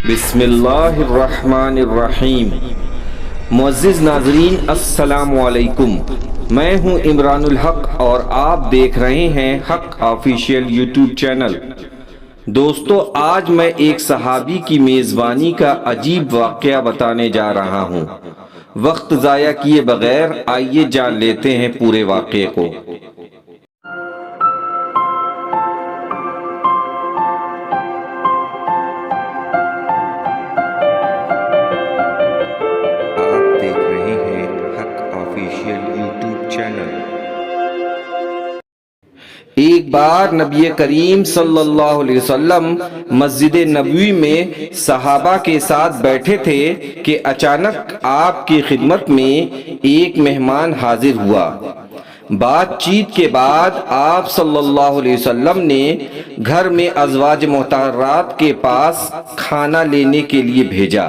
بسم اللہ الرحمن الرحیم۔ معزز ناظرین السلام علیکم، میں ہوں عمران الحق اور آپ دیکھ رہے ہیں حق آفیشیل یوٹیوب چینل۔ دوستو، آج میں ایک صحابی کی میزبانی کا عجیب واقعہ بتانے جا رہا ہوں۔ وقت ضائع کیے بغیر آئیے جان لیتے ہیں پورے واقعے کو۔ ایک بار نبی کریم صلی اللہ علیہ وسلم مسجد نبوی میں صحابہ کے ساتھ بیٹھے تھے کہ اچانک آپ کی خدمت میں ایک مہمان حاضر ہوا۔ بات چیت کے بعد آپ صلی اللہ علیہ وسلم نے گھر میں ازواج مطہرات کے پاس کھانا لینے کے لیے بھیجا،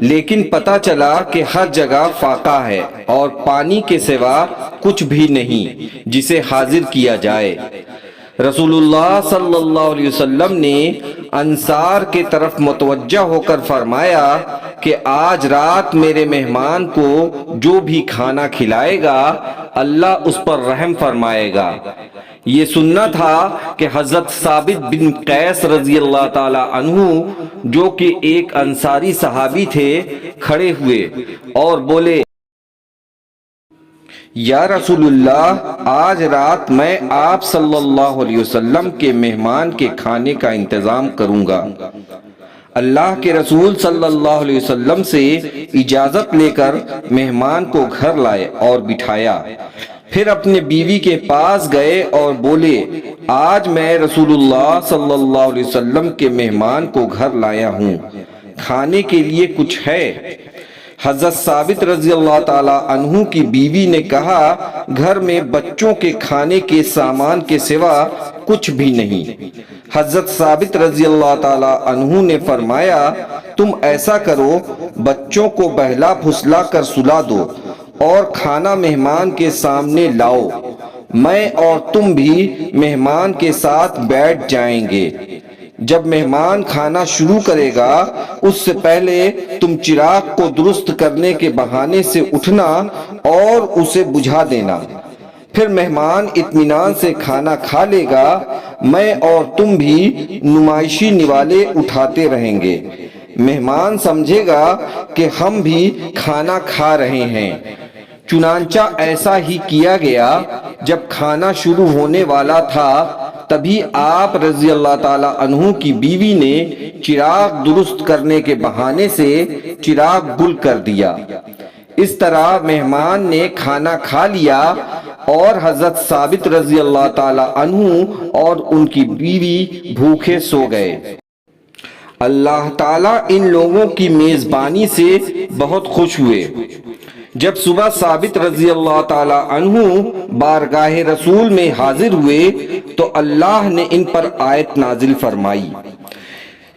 لیکن پتہ چلا کہ ہر جگہ فاقہ ہے اور پانی کے سوا کچھ بھی نہیں جسے حاضر کیا جائے۔ رسول اللہ صلی اللہ علیہ وسلم نے انصار کے طرف متوجہ ہو کر فرمایا کہ آج رات میرے مہمان کو جو بھی کھانا کھلائے گا اللہ اس پر رحم فرمائے گا۔ یہ سننا تھا کہ حضرت ثابت بن قیس رضی اللہ تعالی عنہ جو کہ ایک انصاری صحابی تھے کھڑے ہوئے اور بولے، یا رسول اللہ، آج رات میں آپ صلی اللہ علیہ وسلم کے مہمان کے کھانے کا انتظام کروں گا۔ اللہ کے رسول صلی اللہ علیہ وسلم سے اجازت لے کر مہمان کو گھر لائے اور بٹھایا، پھر اپنے بیوی کے پاس گئے اور بولے، آج میں رسول اللہ صلی اللہ علیہ وسلم کے مہمان کو گھر لایا ہوں، کھانے کے لیے کچھ ہے؟ حضرت ثابت رضی اللہ تعالی عنہ کی بیوی نے کہا، گھر میں بچوں کے کھانے کے سامان کے سوا کچھ بھی نہیں۔ حضرت ثابت رضی اللہ تعالی عنہ نے فرمایا، تم ایسا کرو، بچوں کو بہلا پھسلا کر سلا دو اور کھانا مہمان کے سامنے لاؤ، میں اور تم بھی مہمان کے ساتھ بیٹھ جائیں گے۔ جب مہمان کھانا شروع کرے گا اس سے پہلے تم چراغ کو درست کرنے کے بہانے سے اٹھنا اور اسے بجھا دینا، پھر مہمان اطمینان سے کھانا کھا لے گا، میں اور تم بھی نمائشی نوالے اٹھاتے رہیں گے، مہمان سمجھے گا کہ ہم بھی کھانا کھا رہے ہیں۔ چنانچہ ایسا ہی کیا گیا۔ جب کھانا شروع ہونے والا تھا تبھی آپ رضی اللہ تعالی عنہ کی بیوی نے چراغ درست کرنے کے بہانے سے چراغ گل کر دیا۔ اس طرح مہمان نے کھانا کھا لیا اور حضرت ثابت رضی اللہ تعالی عنہ اور ان کی بیوی بھوکے سو گئے۔ اللہ تعالیٰ ان لوگوں کی میزبانی سے بہت خوش ہوئے۔ جب صبح ثابت رضی اللہ تعالی عنہ بارگاہ رسول میں حاضر ہوئے تو اللہ نے ان پر آیت نازل فرمائی۔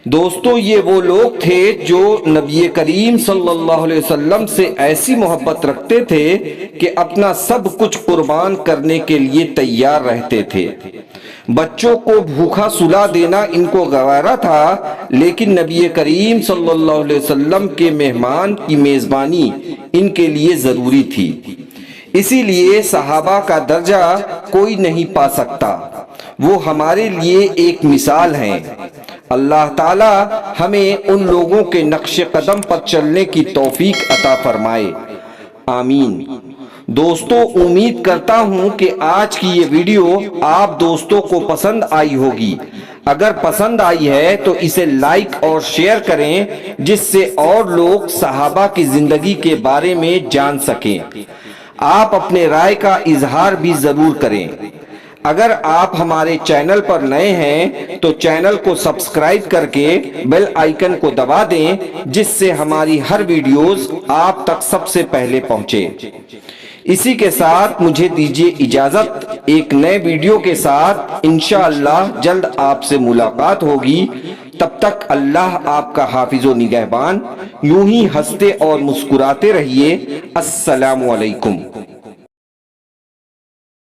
دوستو، یہ وہ لوگ تھے جو نبی کریم صلی اللہ علیہ وسلم سے ایسی محبت رکھتے تھے کہ اپنا سب کچھ قربان کرنے کے لیے تیار رہتے تھے۔ بچوں کو بھوکا سلا دینا ان کو گوارا تھا، لیکن نبی کریم صلی اللہ علیہ وسلم کے مہمان کی میزبانی ان کے لیے ضروری تھی۔ اسی لیے صحابہ کا درجہ کوئی نہیں پا سکتا، وہ ہمارے لیے ایک مثال ہیں۔ اللہ تعالی ہمیں ان لوگوں کے نقش قدم پر چلنے کی توفیق عطا فرمائے، آمین۔ دوستو، امید کرتا ہوں کہ آج کی یہ ویڈیو آپ دوستوں کو پسند آئی ہوگی۔ اگر پسند آئی ہے تو اسے لائک اور شیئر کریں جس سے اور لوگ صحابہ کی زندگی کے بارے میں جان سکیں۔ آپ اپنے رائے کا اظہار بھی ضرور کریں۔ اگر آپ ہمارے چینل پر نئے ہیں تو چینل کو سبسکرائب کر کے بیل آئیکن کو دبا دیں جس سے ہماری ہر ویڈیوز آپ تک سب سے پہلے پہنچے۔ اسی کے ساتھ مجھے دیجیے اجازت، ایک نئے ویڈیو کے ساتھ انشاءاللہ جلد آپ سے ملاقات ہوگی۔ تب تک اللہ آپ کا حافظ و نگہبان۔ یوں ہی ہنستے اور مسکراتے رہیے۔ السلام علیکم۔